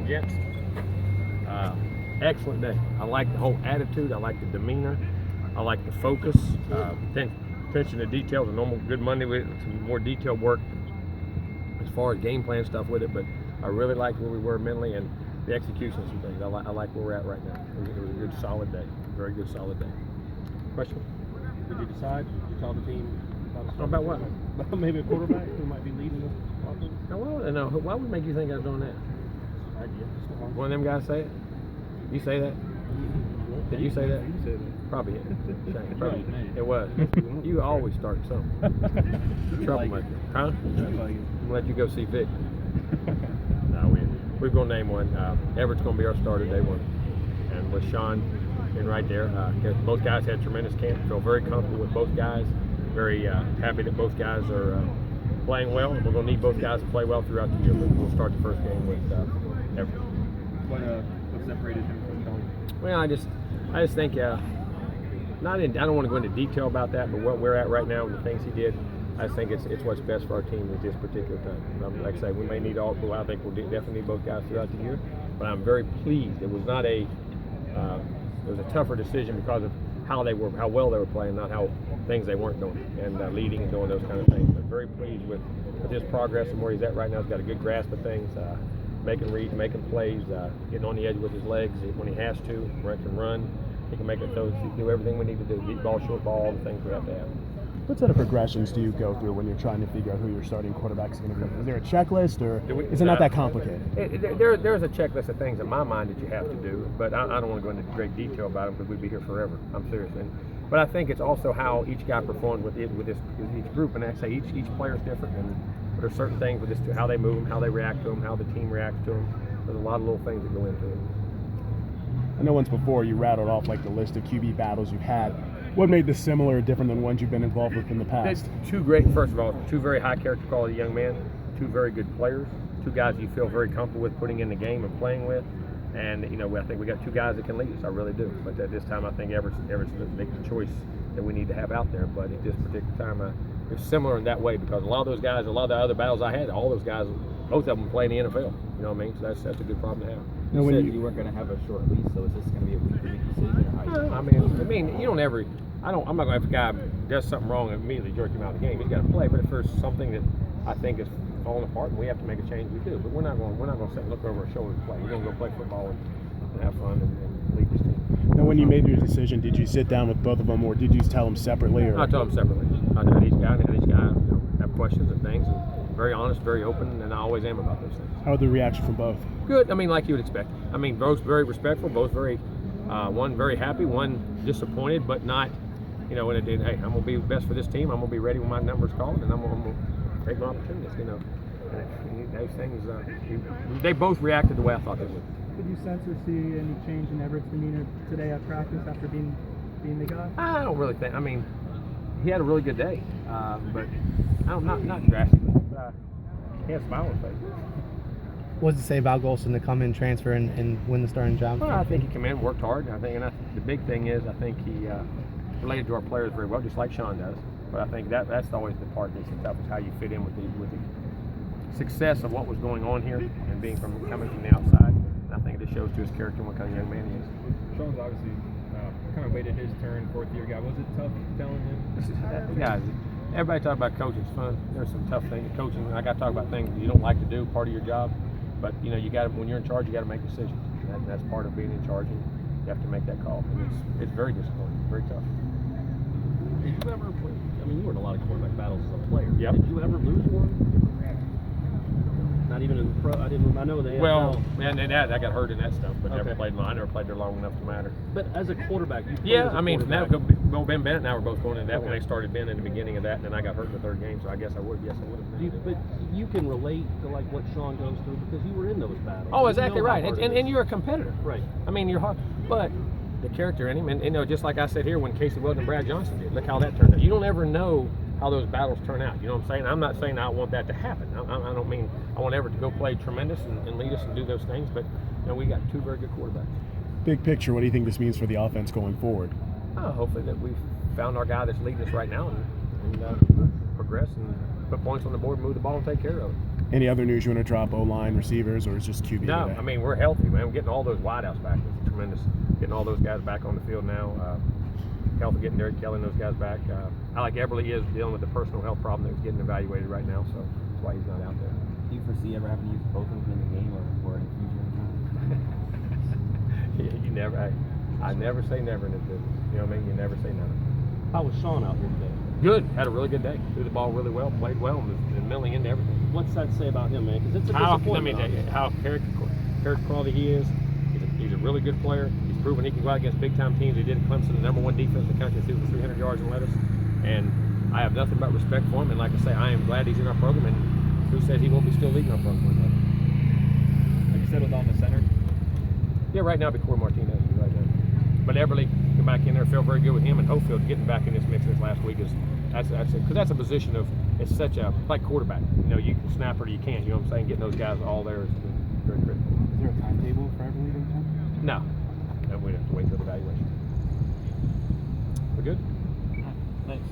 against. Excellent day. I like the whole attitude. I like the demeanor. I like the focus. Attention to details. A normal good Monday with some more detailed work as far as game plan stuff with it. But I really liked where we were mentally and the execution of some things. I like where we're at right now. It was a good, solid day. Very good, solid day. Question? Did you decide? Did you tell the team about what? Maybe a quarterback who might be leading the offense? No, why would make you think I was doing that? One of them guys say it? You say that? Did you say that? You said that. Probably it. Probably. It was. You always start something. Troublemaker. Huh? I'm going to let you go see Vic. No, we're going to name one. Everett's going to be our starter day one. And with Sean in right there, both guys had tremendous camp. Feel very comfortable with both guys. Very happy that both guys are playing well. We're going to need both guys to play well throughout the year. But we'll start the first game with Everett. What separated him from Sean? Well, I just think I don't want to go into detail about that, but what we're at right now and the things he did, I just think it's what's best for our team at this particular time. Like I say, we may need all. I think we'll definitely need both guys throughout the year. But I'm very pleased. It was not it was a tougher decision because of how well they were playing, not how things they weren't doing and leading and doing those kind of things. But very pleased with his progress and where he's at right now. He's got a good grasp of things. Making reads, making plays, getting on the edge with his legs when he has to, can run. He can make it throws, do everything we need to do. Deep ball, short ball, all the things we have to have. What sort of progressions do you go through when you're trying to figure out who your starting quarterback is going to be? Is there a checklist, or is it not that complicated? There's a checklist of things in my mind that you have to do, but I don't want to go into great detail about them because we'd be here forever. I'm serious. But I think it's also how each guy performed with each group, and I say each player is different, and there's certain things with this, how they move them, how they react to them, how the team reacts to them. There's a lot of little things that go into it. I know once before you rattled off like the list of QB battles you've had. What made this similar or different than ones you've been involved with in the past? First of all, two very high character quality young men, two very good players, two guys you feel very comfortable with putting in the game and playing with. And, I think we got two guys that can lead us. I really do. But at this time, I think Everett's the choice that we need to have out there. But at this particular time, it's similar in that way because a lot of those guys, a lot of the other battles I had, all those guys, both of them play in the NFL. You know what I mean? So that's a good problem to have. You said you weren't going to have a short lease, so is this going to be a week-to-week decision? Or how you don't ever. I'm not going to have a guy does something wrong and immediately jerk him out of the game. He's got to play. But if there's something that I think is falling apart and we have to make a change, we do. But we're not going to sit and look over our shoulder and play. We're going to go play football and have fun and lead this team. Now, when you made your decision, did you sit down with both of them, or did you tell them separately? Or? I told them separately. I had each guy have questions and things, and very honest, very open, and I always am about those things. How was the reaction from both? Good. Like you would expect. Both very respectful, both very, one very happy, one disappointed, but not, hey, I'm going to be best for this team. I'm going to be ready when my number's called, and I'm going to take my opportunities, And those things, they both reacted the way I thought they would. Did you sense or see any change in Everett's demeanor today at practice after being the guy? I don't really think. He had a really good day, but not drastically. But he had a smile on his face. What does it say about Golson to come in, transfer, and win the starting job? Well, I think he came in, worked hard. The big thing is, I think he related to our players very well, just like Sean does. But I think that's always the part that's the toughest, how you fit in with the success of what was going on here and coming from the outside. And I think it just shows to his character and what kind of young man he is. Sean's obviously kind of waited his turn, fourth-year guy. Was it tough telling him? Guys, everybody talk about coaching. It's fun. There's some tough things. Coaching, I got to talk about things you don't like to do, part of your job. But you got when you're in charge, you got to make decisions. And that's part of being in charge. And you have to make that call. And it's very disappointing, very tough. Did you ever play? You were in a lot of quarterback battles as a player. Yep. Did you ever lose one? Not even in the pro. I know the NFL. Well, I got hurt in that stuff, but never played mine. I never played there long enough to matter. But as a quarterback, you played yeah, as a quarterback. Now Ben Bennett and I were both going into that when they started Ben in the beginning of that, and then I got hurt in the third game, so I guess I would. Yes, I would have. But you can relate to like what Sean goes through because you were in those battles. Oh, exactly right, and you're a competitor. Right. You're hard, but the character in him, and just like I said here when Casey Weldon and Brad Johnson did, look how that turned out. You don't ever know how those battles turn out. You know what I'm saying? I'm not saying I want that to happen. I don't mean I want Everett to go play tremendous and lead us and do those things, but we got two very good quarterbacks. Big picture, what do you think this means for the offense going forward? Hopefully that we've found our guy that's leading us right now and progress and put points on the board, move the ball, and take care of it. Any other news you want to drop? O-line, receivers, or is just QB No, today? I mean, we're healthy, man. We're getting all those wideouts back. It's tremendous. Getting all those guys back on the field now. Healthy getting Derek Kelly and those guys back. I like Everett is dealing with the personal health problem that's getting evaluated right now, so that's why he's not out there. Do you foresee ever having to use both of them in the game or in the future? You never. I never say never in this business. You know what I mean? You never say never. How was Sean out here today? Good. Had a really good day. Threw the ball really well. Played well. And milling into everything. What's that say about him, man? Because it's a How disappointment. character quality he is. He's a really good player. He's proven he can go out against big time teams. He did at Clemson, the #1 defense in the country, threw for 300 yards and led us. And I have nothing but respect for him. And like I say, I am glad he's in our program. And who says he won't be still leading our program? Have you settled on the center? Yeah, right now, Corey Martinez right now. But Everly come back in there, feel very good with him, and Hofield getting back in this mix this last week is because that's a position of it's such a like quarterback. You know, you can snap or you can't. You know what I'm saying? Getting those guys all there is very critical. Is there a timetable for Everett leaving town? No, and we have to wait till the evaluation. We're good. Thanks.